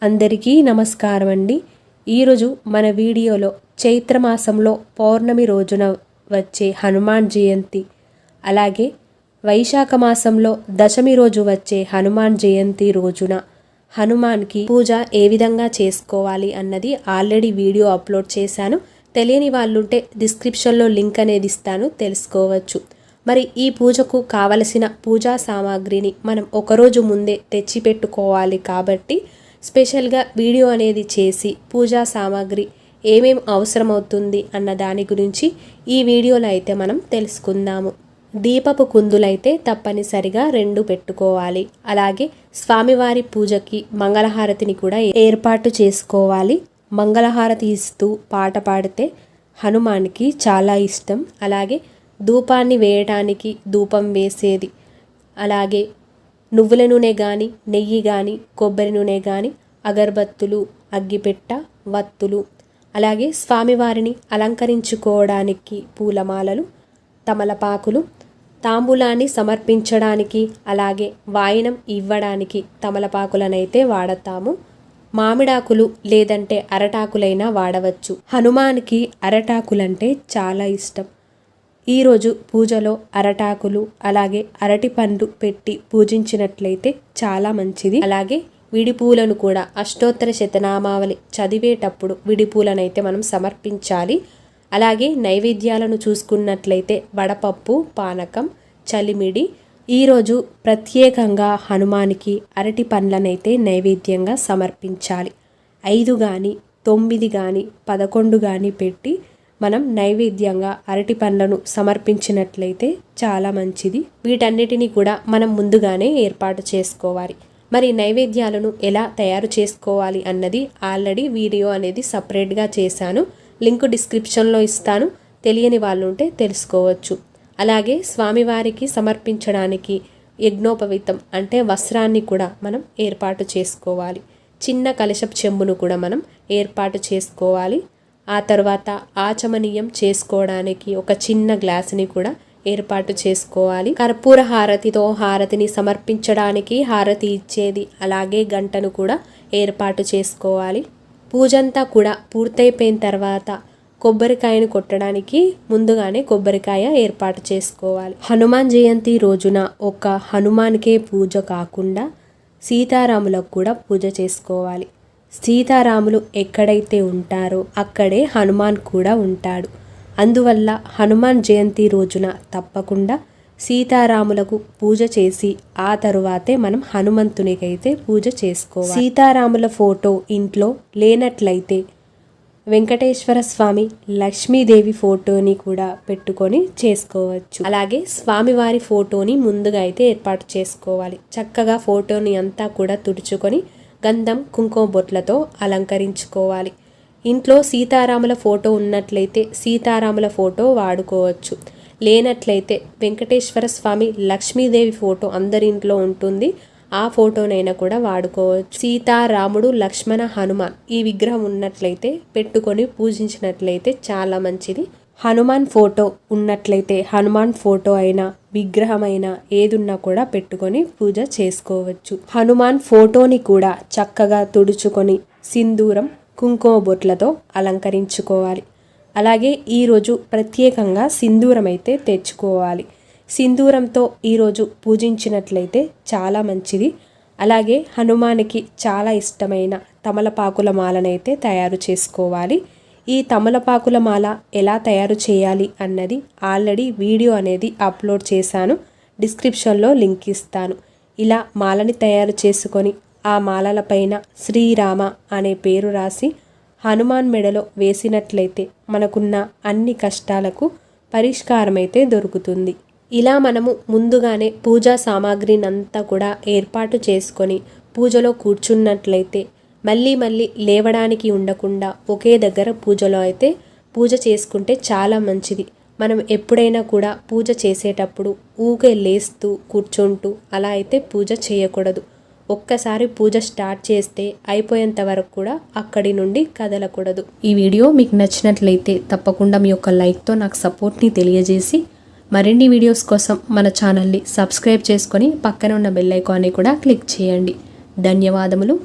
అందరికీ నమస్కారం అండి. ఈరోజు మన వీడియోలో చైత్రమాసంలో పౌర్ణమి రోజున వచ్చే హనుమాన్ జయంతి, అలాగే వైశాఖ మాసంలో దశమి రోజు వచ్చే హనుమాన్ జయంతి రోజున హనుమాన్కి పూజ ఏ విధంగా చేసుకోవాలి అన్నది ఆల్రెడీ వీడియో అప్లోడ్ చేశాను. తెలియని వాళ్ళుంటే డిస్క్రిప్షన్లో లింక్ అనేది ఇస్తాను, తెలుసుకోవచ్చు. మరి ఈ పూజకు కావలసిన పూజా సామాగ్రిని మనం ఒకరోజు ముందే తెచ్చి పెట్టుకోవాలి కాబట్టి స్పెషల్గా వీడియో అనేది చేసి పూజా సామాగ్రి ఏమేం అవసరమవుతుంది అన్న దాని గురించి ఈ వీడియోలో అయితే మనం తెలుసుకుందాము. దీపపు కుందులైతే తప్పనిసరిగా 2 పెట్టుకోవాలి. అలాగే స్వామివారి పూజకి మంగళహారతిని కూడా ఏర్పాటు చేసుకోవాలి. మంగళహారతి ఇస్తూ పాట పాడితే హనుమాన్కి చాలా ఇష్టం. అలాగే ధూపాన్ని వేయడానికి ధూపం వేసేది, అలాగే నువ్వుల నూనె కానీ నెయ్యి కానీ కొబ్బరి నూనె కానీ అగరబత్తులు, అగ్గిపెట్ట, వత్తులు, అలాగే స్వామివారిని అలంకరించుకోవడానికి పూలమాలలు, తమలపాకులు, తాంబూలాన్ని సమర్పించడానికి అలాగే వాయినం ఇవ్వడానికి తమలపాకులనైతే వాడతాము. మామిడాకులు లేదంటే అరటాకులైనా వాడవచ్చు. హనుమాన్కి అరటాకులంటే చాలా ఇష్టం. ఈరోజు పూజలో అరటాకులు అలాగే అరటి పండ్లు పెట్టి పూజించినట్లయితే చాలా మంచిది. అలాగే విడిపూలను కూడా అష్టోత్తర శతనామావళి చదివేటప్పుడు విడిపూలనైతే మనం సమర్పించాలి. అలాగే నైవేద్యాలను చూసుకున్నట్లయితే వడపప్పు, పానకం, చలిమిడి. ఈరోజు ప్రత్యేకంగా హనుమానికి అరటి పండ్లనైతే నైవేద్యంగా సమర్పించాలి. 5 కానీ 9 కానీ 11 కానీ పెట్టి మనం నైవేద్యంగా అరటి పండ్లను సమర్పించినట్లయితే చాలా మంచిది. వీటన్నిటిని కూడా మనం ముందుగానే ఏర్పాటు చేసుకోవాలి. మరి నైవేద్యాలను ఎలా తయారు చేసుకోవాలి అన్నది ఆల్రెడీ వీడియో అనేది సపరేట్గా చేశాను, లింక్ డిస్క్రిప్షన్లో ఇస్తాను. తెలియని వాళ్ళు ఉంటే తెలుసుకోవచ్చు. అలాగే స్వామివారికి సమర్పించడానికి యజ్ఞోపవీతం అంటే వస్త్రాన్ని కూడా మనం ఏర్పాటు చేసుకోవాలి. చిన్న కలశపు చెంబును కూడా మనం ఏర్పాటు చేసుకోవాలి. ఆ తర్వాత ఆచమనీయం చేసుకోవడానికి ఒక చిన్న గ్లాసుని కూడా ఏర్పాటు చేసుకోవాలి. కర్పూర హారతితో హారతిని సమర్పించడానికి హారతి ఇచ్చేది, అలాగే గంటను కూడా ఏర్పాటు చేసుకోవాలి. పూజంతా కూడా పూర్తయిపోయిన తర్వాత కొబ్బరికాయను కొట్టడానికి ముందుగానే కొబ్బరికాయ ఏర్పాటు చేసుకోవాలి. హనుమాన్ జయంతి రోజున ఒక హనుమాన్కే పూజ కాకుండా సీతారాములకు కూడా పూజ చేసుకోవాలి. సీతారాములు ఎక్కడైతే ఉంటారో అక్కడే హనుమాన్ కూడా ఉంటాడు. అందువల్ల హనుమాన్ జయంతి రోజున తప్పకుండా సీతారాములకు పూజ చేసి ఆ తరువాతే మనం హనుమంతునికైతే పూజ చేసుకోవాలి. సీతారాముల ఫోటో ఇంట్లో లేనట్లయితే వెంకటేశ్వర స్వామి, లక్ష్మీదేవి ఫోటోని కూడా పెట్టుకొని చేసుకోవచ్చు. అలాగే స్వామివారి ఫోటోని ముందుగా అయితే ఏర్పాటు చేసుకోవాలి. చక్కగా ఫోటోని అంతా కూడా తుడుచుకొని గంధం, కుంకుమ బొట్లతో అలంకరించుకోవాలి. ఇంట్లో సీతారాముల ఫోటో ఉన్నట్లయితే సీతారాముల ఫోటో వాడుకోవచ్చు. లేనట్లయితే వెంకటేశ్వర స్వామి, లక్ష్మీదేవి ఫోటో అందరి ఇంట్లో ఉంటుంది, ఆ ఫోటోనైనా కూడా వాడుకోవచ్చు. సీతారాముడు, లక్ష్మణ, హనుమాన్ ఈ విగ్రహం ఉన్నట్లయితే పెట్టుకొని పూజించినట్లయితే చాలా మంచిది. హనుమాన్ ఫోటో ఉన్నట్లయితే హనుమాన్ ఫోటో అయినా విగ్రహమైనా ఏదున్నా కూడా పెట్టుకొని పూజ చేసుకోవచ్చు. హనుమాన్ ఫోటోని కూడా చక్కగా తుడుచుకొని సింధూరం, కుంకుమ బొట్లతో అలంకరించుకోవాలి. అలాగే ఈరోజు ప్రత్యేకంగా సింధూరం అయితే తెచ్చుకోవాలి. సింధూరంతో ఈరోజు పూజించినట్లయితే చాలా మంచిది. అలాగే హనుమానికి చాలా ఇష్టమైన తమలపాకుల మాలనైతే తయారు చేసుకోవాలి. ఈ తమలపాకుల మాల ఎలా తయారు చేయాలి అన్నది ఆల్రెడీ వీడియో అనేది అప్లోడ్ చేశాను, డిస్క్రిప్షన్లో లింక్ ఇస్తాను. ఇలా మాలని తయారు చేసుకొని ఆ మాలలపైన శ్రీరామ అనే పేరు రాసి హనుమాన్ మెడలో వేసినట్లయితే మనకున్న అన్ని కష్టాలకు పరిష్కారమైతే దొరుకుతుంది. ఇలా మనము ముందుగానే పూజా సామాగ్రినంతా కూడా ఏర్పాటు చేసుకొని పూజలో కూర్చున్నట్లయితే మళ్ళీ లేవడానికి ఉండకుండా ఒకే దగ్గర పూజలో అయితే పూజ చేసుకుంటే చాలా మంచిది. మనం ఎప్పుడైనా కూడా పూజ చేసేటప్పుడు ఊకే లేస్తూ కూర్చుంటూ అలా అయితే పూజ చేయకూడదు. ఒక్కసారి పూజ స్టార్ట్ చేస్తే అయిపోయేంత వరకు కూడా అక్కడి నుండి కదలకూడదు. ఈ వీడియో మీకు నచ్చినట్లయితే తప్పకుండా మీ యొక్క లైక్తో నాకు సపోర్ట్ని తెలియజేసి మరిన్ని వీడియోస్ కోసం మన ఛానల్ని సబ్స్క్రైబ్ చేసుకొని పక్కన ఉన్న బెల్ ఐకాన్ని కూడా క్లిక్ చేయండి. ధన్యవాదములు.